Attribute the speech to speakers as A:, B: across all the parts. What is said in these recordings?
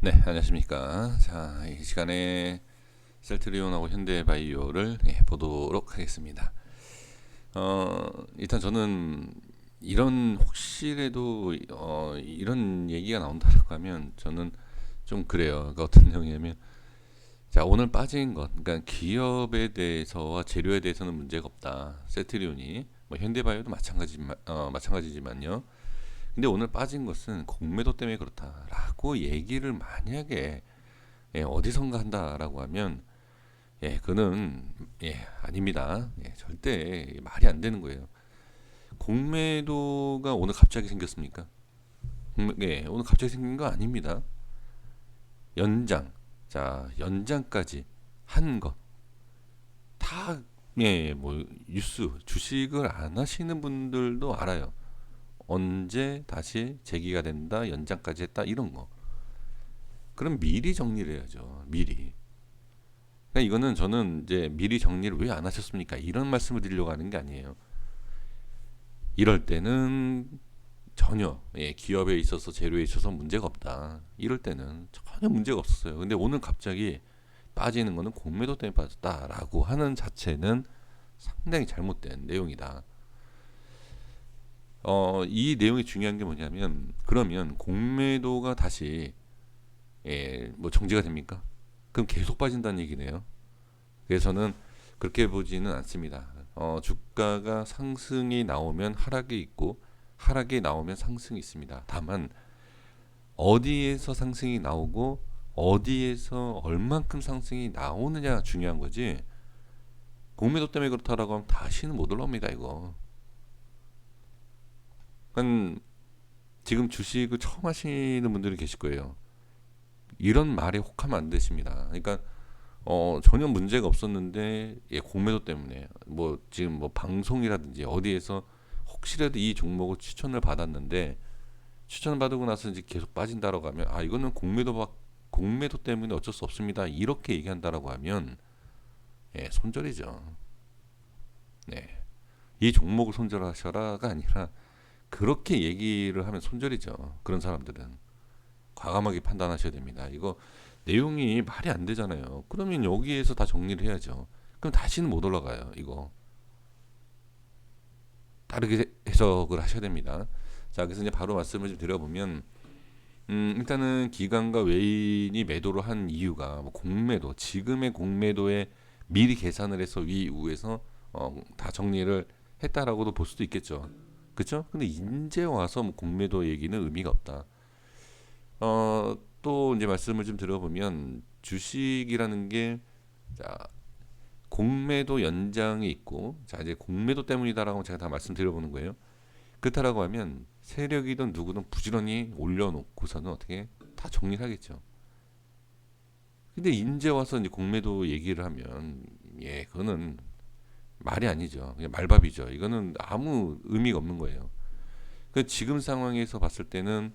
A: 네, 안녕하십니까. 자, 이 시간에 셀트리온하고 현대바이오를 보도록 하겠습니다. 일단 저는 이런 혹시라도 이런 얘기가 나온다고 하면 저는 좀 그래요. 그러니까 어떤 내용이냐면, 자, 오늘 빠진 것, 그러니까 기업에 대해서와 재료에 대해서는 문제가 없다. 셀트리온이 뭐 현대바이오도 마찬가지지만요. 근데 오늘 빠진 것은 공매도 때문에 그렇다라고 얘기를 만약에 어디선가 한다라고 하면 그는 아닙니다. 절대 말이 안 되는 거예요. 공매도가 오늘 갑자기 생겼습니까? 오늘 갑자기 생긴 거 아닙니다. 연장, 자 연장까지 한 것 다 뭐 뉴스 주식을 안 하시는 분들도 알아요. 언제 다시 재기가 된다, 연장까지 했다 이런 거. 그럼 미리 정리를 해야죠. 미리. 그러니까 이거는 저는 이제 미리 정리를 왜 안 하셨습니까? 이런 말씀을 드리려고 하는 게 아니에요. 이럴 때는 전혀 기업에 있어서 재료에 있어서 문제가 없다. 이럴 때는 전혀 문제가 없었어요. 근데 오늘 갑자기 빠지는 거는 공매도 때문에 빠졌다라고 하는 자체는 상당히 잘못된 내용이다. 이 내용이 중요한 게 뭐냐면 그러면 공매도가 다시 뭐 정지가 됩니까? 그럼 계속 빠진다는 얘기네요. 그래서 저는 그렇게 보지는 않습니다. 주가가 상승이 나오면 하락이 있고 하락이 나오면 상승이 있습니다. 다만 어디에서 상승이 나오고 어디에서 얼만큼 상승이 나오느냐 중요한 거지. 공매도 때문에 그렇다라고 하면 다시는 못 올라옵니다 이거. 그러니까 지금 주식을 처음 하시는 분들이 계실 거예요. 이런 말에 혹하면 안 되십니다. 그러니까 전혀 문제가 없었는데 공매도 때문에 뭐 지금 뭐 방송이라든지 어디에서 혹시라도 이 종목을 추천을 받았는데 추천을 받고 나서 이제 계속 빠진다라고 하면 이거는 공매도 때문에 어쩔 수 없습니다. 이렇게 얘기한다라고 하면 손절이죠. 네. 이 종목을 손절하셔라가 아니라 그렇게 얘기를 하면 손절이죠. 그런 사람들은 과감하게 판단하셔야 됩니다. 이거 내용이 말이 안 되잖아요. 그러면 여기에서 다 정리를 해야죠. 그럼 다시는 못 올라가요. 이거 다르게 해석을 하셔야 됩니다. 자, 그래서 이제 바로 말씀을 좀 드려보면, 일단은 기관과 외인이 매도를 한 이유가 뭐 공매도, 지금의 공매도에 미리 계산을 해서 위우에서 다 정리를 했다라고도 볼 수도 있겠죠. 그렇죠? 근데 이제 와서 뭐 공매도 얘기는 의미가 없다. 또 이제 말씀을 좀 들어보면 주식이라는 게 자, 공매도 연장이 있고 자 이제 공매도 때문이다라고 제가 다 말씀드려보는 거예요. 그렇다라고 하면 세력이든 누구든 부지런히 올려놓고서는 어떻게 다 정리를 하겠죠. 근데 이제 와서 이제 공매도 얘기를 하면 그거는 말이 아니죠. 그냥 말밥이죠. 이거는 아무 의미가 없는 거예요. 그 지금 상황에서 봤을 때는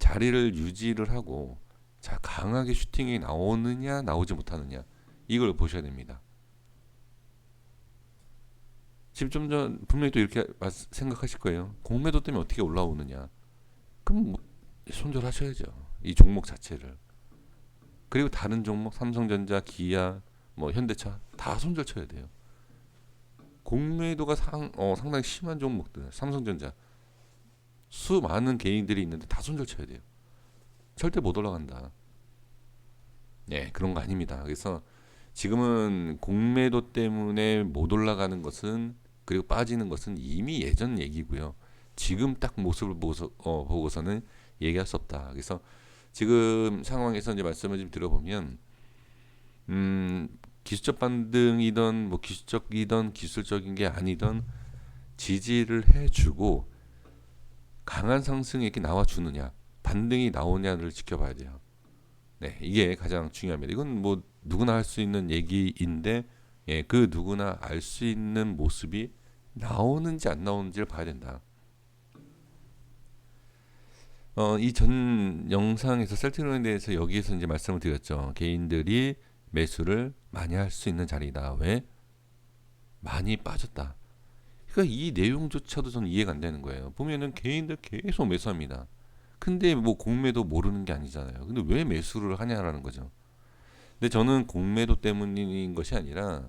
A: 자리를 유지를 하고 자 강하게 슈팅이 나오느냐 나오지 못하느냐 이걸 보셔야 됩니다. 지금 좀 전 분명히 또 이렇게 생각하실 거예요. 공매도 때문에 어떻게 올라오느냐. 그럼 뭐 손절하셔야죠. 이 종목 자체를. 그리고 다른 종목 삼성전자, 기아, 뭐 현대차 다 손절 쳐야 돼요. 공매도가 상당히 심한 종목들, 삼성전자 수많은 개인들이 있는데 다 손절 쳐야 돼요. 절대 못 올라간다. 그런 거 아닙니다. 그래서 지금은 공매도 때문에 못 올라가는 것은 그리고 빠지는 것은 이미 예전 얘기고요. 지금 딱 모습을 보고서는 얘기할 수 없다. 그래서 지금 상황에서 이제 말씀을 좀 들어보면 기술적 반등이던 뭐 기술적이던 기술적인 게 아니던 지지를 해주고 강한 상승이 이렇게 나와주느냐 반등이 나오냐를 지켜봐야 돼요. 네, 이게 가장 중요합니다. 이건 뭐 누구나 할 수 있는 얘기인데 그 누구나 알 수 있는 모습이 나오는지 안 나오는지를 봐야 된다. 이 전 영상에서 셀트리온에 대해서 여기에서 이제 말씀을 드렸죠. 개인들이 매수를 많이 할 수 있는 자리다. 왜? 많이 빠졌다. 그러니까 이 내용조차도 저는 이해가 안 되는 거예요. 보면은 개인들 계속 매수합니다. 근데 뭐 공매도 모르는 게 아니잖아요. 근데 왜 매수를 하냐라는 거죠. 근데 저는 공매도 때문인 것이 아니라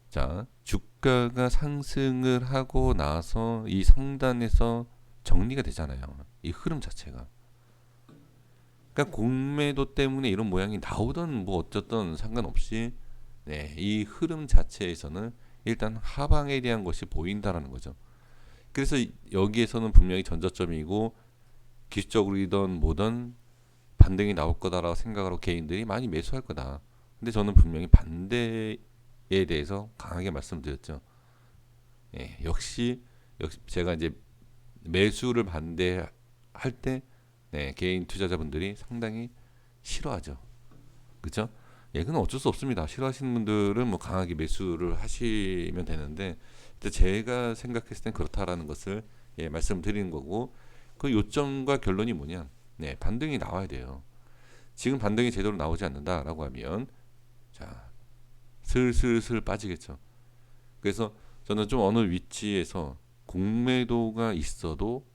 A: 자, 주가가 상승을 하고 나서 이 상단에서 정리가 되잖아요. 이 흐름 자체가. 그러니까 공매도 때문에 이런 모양이 나오던 뭐 어쩌던 상관없이 네, 이 흐름 자체에서는 일단 하방에 대한 것이 보인다라는 거죠. 그래서 여기에서는 분명히 전저점이고 기술적으로든 뭐든 반등이 나올 거다라고 생각하고 개인들이 많이 매수할 거다. 근데 저는 분명히 반대에 대해서 강하게 말씀드렸죠. 예, 역시 제가 이제 매수를 반대할 때 네, 개인 투자자분들이 상당히 싫어하죠. 그렇죠? 예, 그건 어쩔 수 없습니다. 싫어하시는 분들은 뭐 강하게 매수를 하시면 되는데 제가 생각했을 땐 그렇다라는 것을 예, 말씀드리는 거고 그 요점과 결론이 뭐냐? 네, 반등이 나와야 돼요. 지금 반등이 제대로 나오지 않는다라고 하면 자, 슬슬슬 빠지겠죠. 그래서 저는 좀 어느 위치에서 공매도가 있어도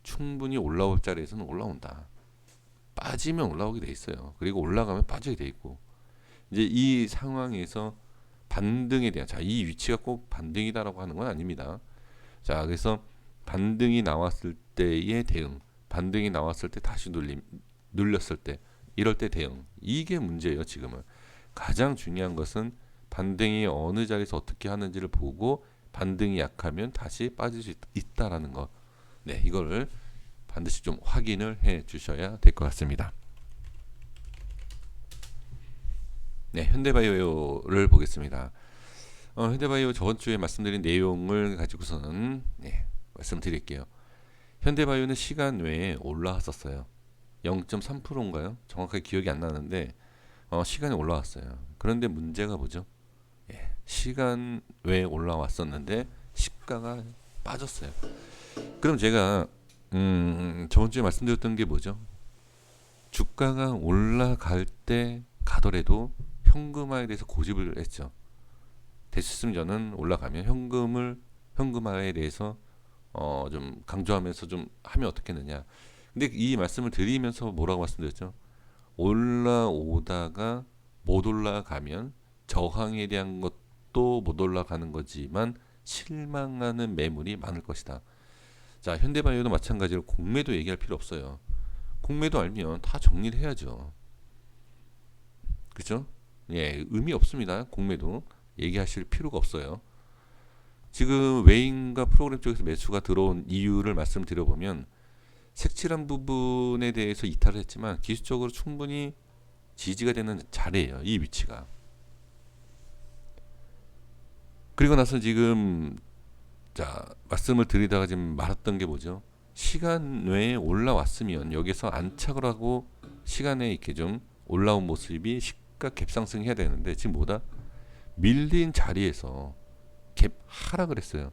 A: 충분히 올라올 자리에서는 올라온다. 빠지면 올라오게 돼 있어요. 그리고 올라가면 빠지게 돼 있고 이제 이 상황에서 반등에 대한 이 위치가 꼭 반등이다라고 하는 건 아닙니다. 자, 그래서 반등이 나왔을 때의 대응, 반등이 나왔을 때 다시 눌렸을 때 이럴 때 대응 이게 문제예요. 지금은 가장 중요한 것은 반등이 어느 자리에서 어떻게 하는지를 보고 반등이 약하면 다시 빠질 수 있다라는 거. 네, 이거를 반드시 좀 확인을 해 주셔야 될 것 같습니다. 네, 현대바이오를 보겠습니다. 현대바이오 저번 주에 말씀드린 내용을 가지고서는 네, 말씀드릴게요. 현대바이오는 시간 외에 올라왔었어요. 0.3%인가요? 정확하게 기억이 안 나는데 시간이 올라왔어요. 그런데 문제가 뭐죠? 예, 시간 외에 올라왔었는데 시가가 빠졌어요. 그럼 제가 저번 주에 말씀드렸던 게 뭐죠? 주가가 올라갈 때 가더라도 현금화에 대해서 고집을 했죠. 됐으면 저는 올라가면 현금화에 대해서 좀 강조하면서 좀 하면 어떻겠느냐. 근데 이 말씀을 드리면서 뭐라고 말씀드렸죠? 올라오다가 못 올라가면 저항에 대한 것도 못 올라가는 거지만 실망하는 매물이 많을 것이다. 자, 현대바이오도 마찬가지로 공매도 얘기할 필요 없어요. 공매도 알면 다 정리를 해야죠. 그렇죠? 예, 의미 없습니다. 공매도 얘기하실 필요가 없어요. 지금 외인과 프로그램 쪽에서 매수가 들어온 이유를 말씀드려보면 색칠한 부분에 대해서 이탈을 했지만 기술적으로 충분히 지지가 되는 자리예요. 이 위치가. 그리고 나서 지금 자 말씀을 드리다가 지금 말았던 게 뭐죠? 시간 외에 올라왔으면 여기서 안착을 하고 시간에 이렇게 좀 올라온 모습이 시가 갭상승 해야 되는데 지금 뭐다? 밀린 자리에서 갭 하락을 했어요.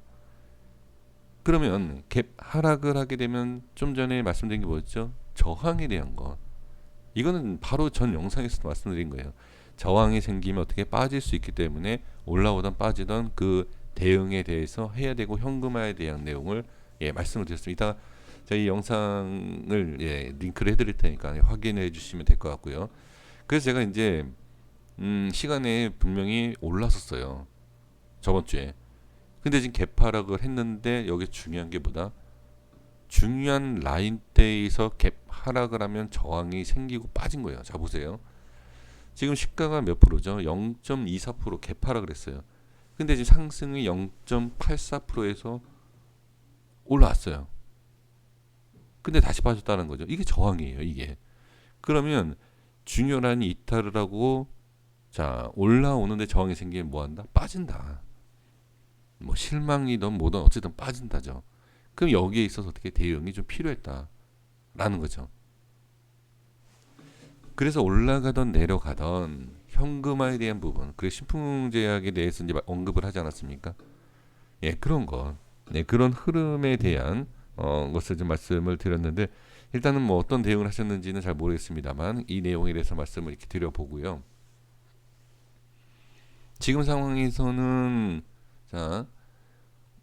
A: 그러면 갭 하락을 하게 되면 좀 전에 말씀드린 게 뭐였죠? 저항에 대한 것. 이거는 바로 전 영상에서도 말씀드린 거예요. 저항이 생기면 어떻게 빠질 수 있기 때문에 올라오던 빠지던 그 대응에 대해서 해야 되고 현금화에 대한 내용을 예, 말씀을 드렸습니다. 저희 영상을 예, 링크를 해드릴 테니까 확인해 주시면 될 것 같고요. 그래서 제가 이제 시간에 분명히 올랐었어요. 저번 주에. 근데 지금 갭하락을 했는데 여기 중요한 게 뭐다? 중요한 라인대에서 갭 하락을 하면 저항이 생기고 빠진 거예요. 자 보세요. 지금 시가가 몇 프로죠? 0.24% 갭 하락을 했어요. 근데 지금 상승이 0.84%에서 올라왔어요. 근데 다시 빠졌다는 거죠. 이게 저항이에요. 이게. 그러면 중요한 라인이 이탈을 하고 자 올라오는데 저항이 생기면 뭐한다? 빠진다. 뭐 실망이든 뭐든 어쨌든 빠진다죠. 그럼 여기에 있어서 어떻게 대응이 좀 필요했다라는 거죠. 그래서 올라가던 내려가던 현금화에 대한 부분, 그리고 신풍제약에 대해서 이제 언급을 하지 않았습니까? 예, 그런 거, 네, 그런 흐름에 대한 것을 좀 말씀을 드렸는데 일단은 뭐 어떤 대응을 하셨는지는 잘 모르겠습니다만 이 내용에 대해서 말씀을 이렇게 드려보고요. 지금 상황에서는 자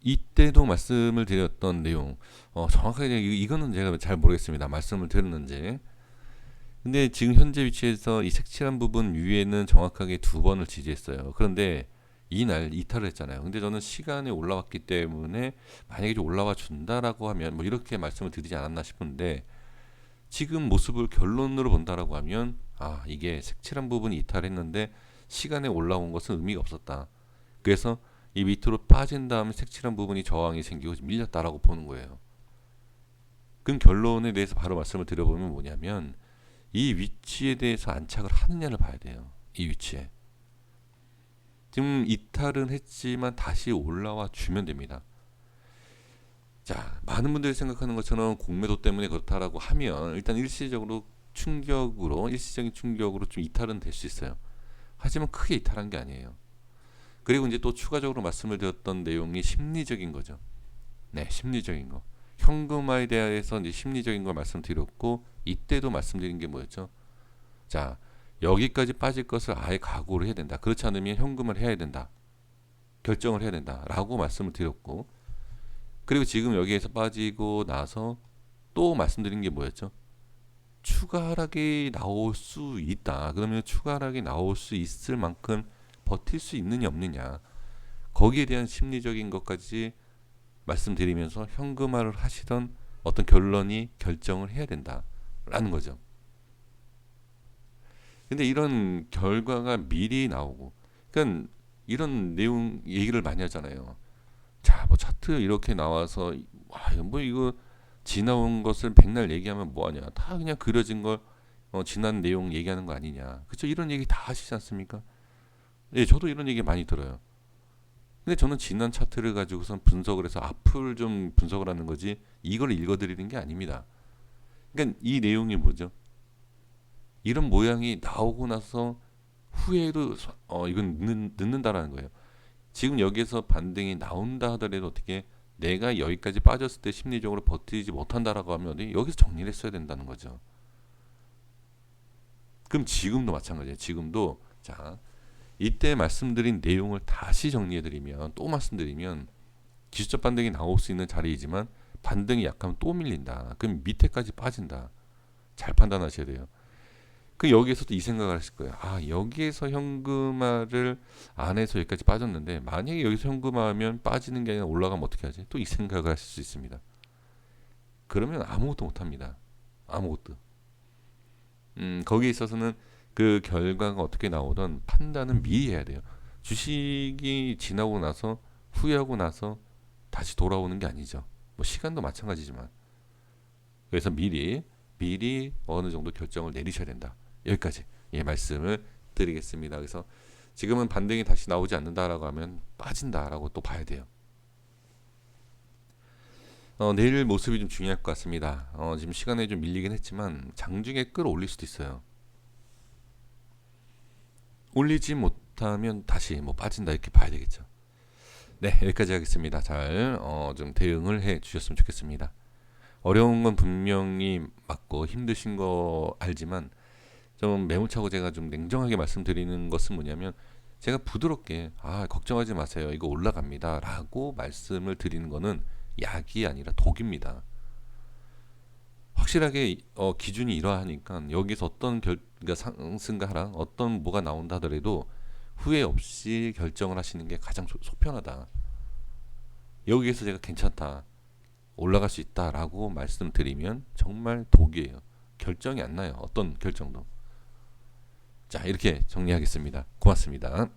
A: 이때도 말씀을 드렸던 내용, 정확하게 이거는 제가 잘 모르겠습니다. 말씀을 드렸는지. 근데 지금 현재 위치에서 이 색칠한 부분 위에는 정확하게 두 번을 지지했어요. 그런데 이날 이탈을 했잖아요. 근데 저는 시간에 올라왔기 때문에 만약에 좀 올라와 준다라고 하면 뭐 이렇게 말씀을 드리지 않았나 싶은데, 지금 모습을 결론으로 본다라고 하면 이게 색칠한 부분이 이탈했는데 시간에 올라온 것은 의미가 없었다. 그래서 이 밑으로 빠진 다음에 색칠한 부분이 저항이 생기고 밀렸다라고 보는 거예요. 그럼 결론에 대해서 바로 말씀을 드려보면 뭐냐면, 이 위치에 대해서 안착을 하느냐를 봐야 돼요. 이 위치에. 지금 이탈은 했지만 다시 올라와 주면 됩니다. 자, 많은 분들이 생각하는 것처럼 공매도 때문에 그렇다라고 하면 일단 일시적인 충격으로 좀 이탈은 될 수 있어요. 하지만 크게 이탈한 게 아니에요. 그리고 이제 또 추가적으로 말씀을 드렸던 내용이 심리적인 거죠. 네, 심리적인 거. 현금화에 대해서 이제 심리적인 걸 말씀드렸고, 이때도 말씀드린 게 뭐였죠? 자, 여기까지 빠질 것을 아예 각오를 해야 된다. 그렇지 않으면 현금을 해야 된다. 결정을 해야 된다라고 말씀을 드렸고, 그리고 지금 여기에서 빠지고 나서 또 말씀드린 게 뭐였죠? 추가 하락이 나올 수 있다. 그러면 추가 하락이 나올 수 있을 만큼 버틸 수 있느냐 없느냐, 거기에 대한 심리적인 것까지 말씀드리면서 현금화를 하시던 어떤 결정을 해야 된다라는 거죠. 근데 이런 결과가 미리 나오고, 그러니까 이런 내용 얘기를 많이 하잖아요. 자, 뭐 차트 이렇게 나와서 뭐 이거 지나온 것을 백날 얘기하면 뭐하냐, 다 그냥 그려진 걸 지난 내용 얘기하는 거 아니냐, 그쵸? 이런 얘기 다 하시지 않습니까? 예, 저도 이런 얘기 많이 들어요. 근데 저는 지난 차트를 가지고선 분석을 해서 앞을 좀 분석을 하는 거지 이걸 읽어드리는 게 아닙니다. 그러니까 이 내용이 뭐죠? 이런 모양이 나오고 나서 후에도 이건 늦는다라는 거예요. 지금 여기에서 반등이 나온다 하더라도 어떻게, 내가 여기까지 빠졌을 때 심리적으로 버티지 못한다라고 하면 여기서 정리를 했어야 된다는 거죠. 그럼 지금도 마찬가지예요. 지금도 자, 이때 말씀드린 내용을 다시 정리해드리면, 또 말씀드리면, 기술적 반등이 나올 수 있는 자리이지만 반등이 약하면 또 밀린다. 그럼 밑에까지 빠진다. 잘 판단하셔야 돼요. 그 여기에서도 이 생각을 하실 거예요. 여기에서 현금화를 안 해서 여기까지 빠졌는데 만약에 여기서 현금화하면 빠지는 게 아니라 올라가면 어떻게 하지? 또 이 생각을 하실 수 있습니다. 그러면 아무것도 못합니다. 아무것도. 거기에 있어서는 그 결과가 어떻게 나오든 판단은 미리 해야 돼요. 주식이 지나고 나서 후회하고 나서 다시 돌아오는 게 아니죠. 뭐 시간도 마찬가지지만. 그래서 미리 어느 정도 결정을 내리셔야 된다. 여기까지 말씀을 드리겠습니다. 그래서 지금은 반등이 다시 나오지 않는다라고 하면 빠진다라고 또 봐야 돼요. 내일 모습이 좀 중요할 것 같습니다. 지금 시간에 좀 밀리긴 했지만 장중에 끌어올릴 수도 있어요. 올리지 못하면 다시 뭐 빠진다 이렇게 봐야 되겠죠. 네, 여기까지 하겠습니다. 잘 좀 대응을 해 주셨으면 좋겠습니다. 어려운 건 분명히 맞고 힘드신 거 알지만 좀 매몰차고 제가 좀 냉정하게 말씀드리는 것은 뭐냐면, 제가 부드럽게 걱정하지 마세요, 이거 올라갑니다 라고 말씀을 드리는 거는 약이 아니라 독입니다. 확실하게 기준이 이러하니까 여기서 어떤 그러니까 상승과 하락, 어떤 뭐가 나온다 하더라도 후회 없이 결정을 하시는 게 가장 속편하다. 여기에서 제가 괜찮다, 올라갈 수 있다라고 말씀드리면 정말 독이에요. 결정이 안 나요. 어떤 결정도. 자, 이렇게 정리하겠습니다. 고맙습니다.